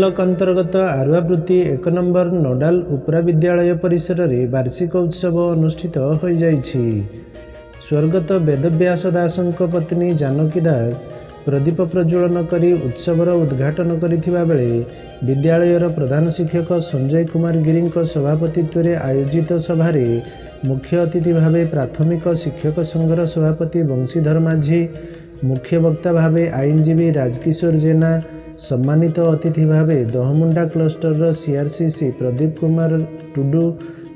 Block अंतर्गत आरुआवृत्ति 1 number नोडाल उपरा विद्यालय परिसर में वार्षिक उत्सव अनुष्ठित हो जाइछि। स्वर्गत वेदव्यास दासंक पत्नी जानकी दास प्रदीप प्रज्वलन करी उत्सवर उद्घाटन करिथिबा बेले विद्यालयर प्रधान शिक्षक संजय कुमार गिरी सभापतित्व में आयोजित सभारे मुख्य अतिथि भावे प्राथमिक शिक्षक संघर सभापति बंशीधर माझी, मुख्य वक्ता भावे आईनजीवी राजकिशोर जेना, सम्मानित अतिथि भावे दहमुंडा क्लस्टर सीआरसीसी प्रदीप कुमार टुडू,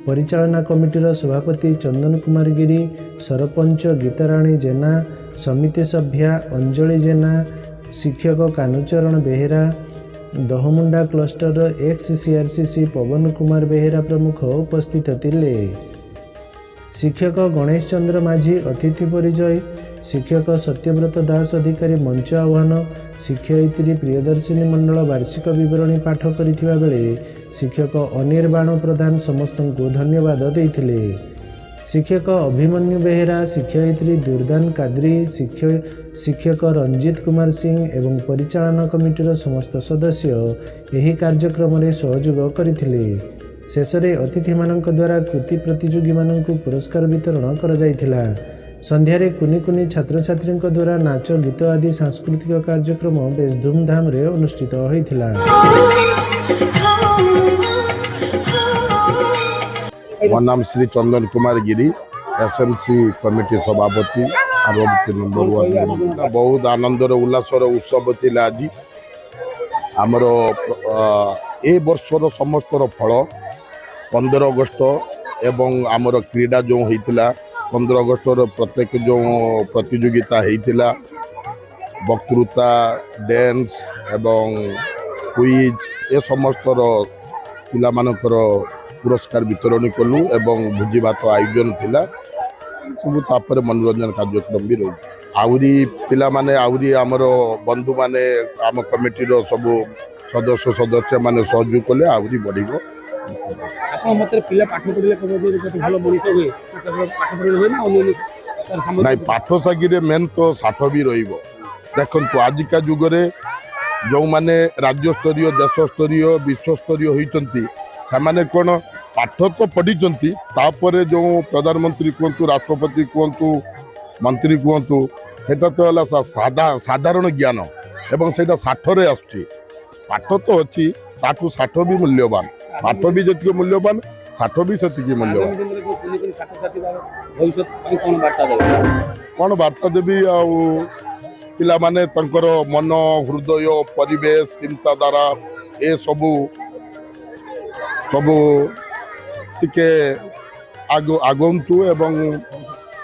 परिचालना कमिटीर सभापति चंदन कुमार गिरी, सरपंच गीताराणी जेना, समिति सभ्या अंजलि जेना, शिक्षक कानुचरण बेहेरा, दहमुंडा क्लस्टर एक्स सीआरसीसी पवन कुमार बेहेरा प्रमुख उपस्थित थिले। शिक्षक गणेश चंद्र माझी अतिथि परिचय, शिक्षक सत्यव्रत दास अधिकारी मंच आह्वान, शिक्षयित्री प्रियदर्शिनी मंडल वार्षिक विवरणी पाठ करिथिबा बेले शिक्षक अनिर्बाण प्रधान समस्त को धन्यवाद देइथिले। शिक्षक अभिमन्यु बेहेरा, शिक्षयित्री दुर्दान काद्री, शिक्षक रंजित कुमार सिंह एवं परिचालना कमिटीर समस्त सदस्य एही कार्यक्रम में सहयोग करथिले। शेषरे अतिथि मानक द्वारा कृति प्रतियोगी मानक पुरस्कार वितरण करा जायथिला। संध्यारे कुनी कुनी छात्र छात्री द्वारा नाच गीत आदि सांस्कृतिक कार्यक्रम बेस धूमधाम रे अनुष्ठित होइथिला। मोर नाम श्री चंदन कुमार गिरी, एसएमसी कमिटी सभापति आरुआवृत्ति नंबर 1। बहुत आनंदर उल्लासर उत्सव थिला। आज आमर ए वर्षर समस्तर फल 15 अगस्त एवं आमर क्रीडा जो होइतिला 15 अगस्टर प्रत्येक जो प्रतियोगिता होइतिला, वक्तृता, डांस एवं क्विज ए समस्तर पिला मानकर पुरस्कार वितरण कलु एवं भोजी भात आयोजन थिला। सब तापर मनोरंजन कार्यक्रम भी रही। आउरी पिला माने आउरी आमर बंधु माने आम कमिटीर सब सदस्य माने सहयोग कले आउरी बढ़िबो। नहीं पाठ सागिरे मेन तो साठ भी रहिबो। देखंतु आजिका जुगरे जो माने राज्य स्तरीय देश स्तरीय विश्व स्तरीय होइचंती सामाने कोन पाठ तो पढ़िचंती, तापरे जो प्रधानमंत्री कहतु, राष्ट्रपति कहतु, मंत्री कहतु, सेटा तो हला साधारण ज्ञान एवं सेटा 60 रे आछी। पाठ तो अच्छी ताठू 60 भी मूल्यवान, पाठ भी जति मूल्यवान 60 भी सेति मूल्यवान। कौन वार्ता देवी पिला माने तंकर मन हृदय परिवेश चिंताधारा ए सबू टिके आगंतु एवं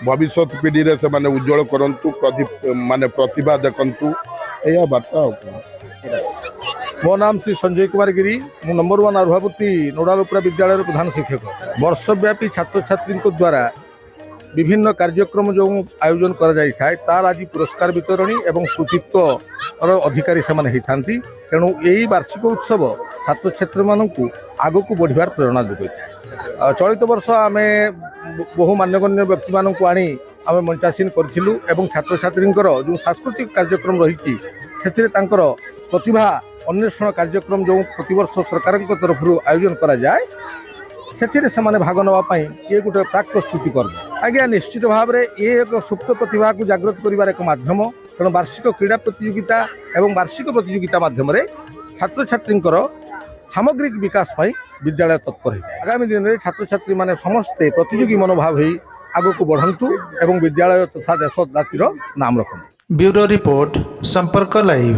भविष्य पीढ़ी रे से माने उज्जवल करंतु, माने प्रतिभा देखंतु एया वार्ता। मो नाम श्री संजय कुमार गिरी, मु नंबर 1 आरुआवृत्ति नोडाल उपरा विद्यालय प्रधान शिक्षक। वर्षव्यापी छात्र छात्री द्वारा विभिन्न कार्यक्रम जो आयोजन करा जाय थाए तार आज पुरस्कार वितरणी एवं कृतित्व अधिकारी से माने होती। तेणु यही वार्षिक उत्सव छात्र छात्री मानू आग को बढ़िबार प्रेरणा जोगाई थाए। चलित वर्ष आम बहु मान्यगण्य व्यक्ति मानू आनी आम मंचासीन करूँ एवं छात्र छात्री जो सांस्कृतिक कार्यक्रम रही प्रतिभा अन्वेषण कार्यक्रम जो प्रतिवर्ष सरकार तरफ आयोजन करा जाए से माने भाग नापी ये गोटे प्राक प्रस्तुति कर्म। आज्ञा निश्चित भाव में ये एक सुप्त प्रतिभा को जागृत कर एक माध्यम। तेणु वार्षिक क्रीड़ा प्रतियोगिता एवं वार्षिक प्रतियोगिता माध्यम छात्र छात्री सामग्रिक विकास विद्यालय तत्पर होता है। आगामी दिन में छात्र छात्री माने समस्ते प्रतियोगी मनोभाव हो आग को बढ़ंतु एवं विद्यालय तथा देश जातिर नाम रखु। ब्यूरो रिपोर्ट संपर्क लाइव।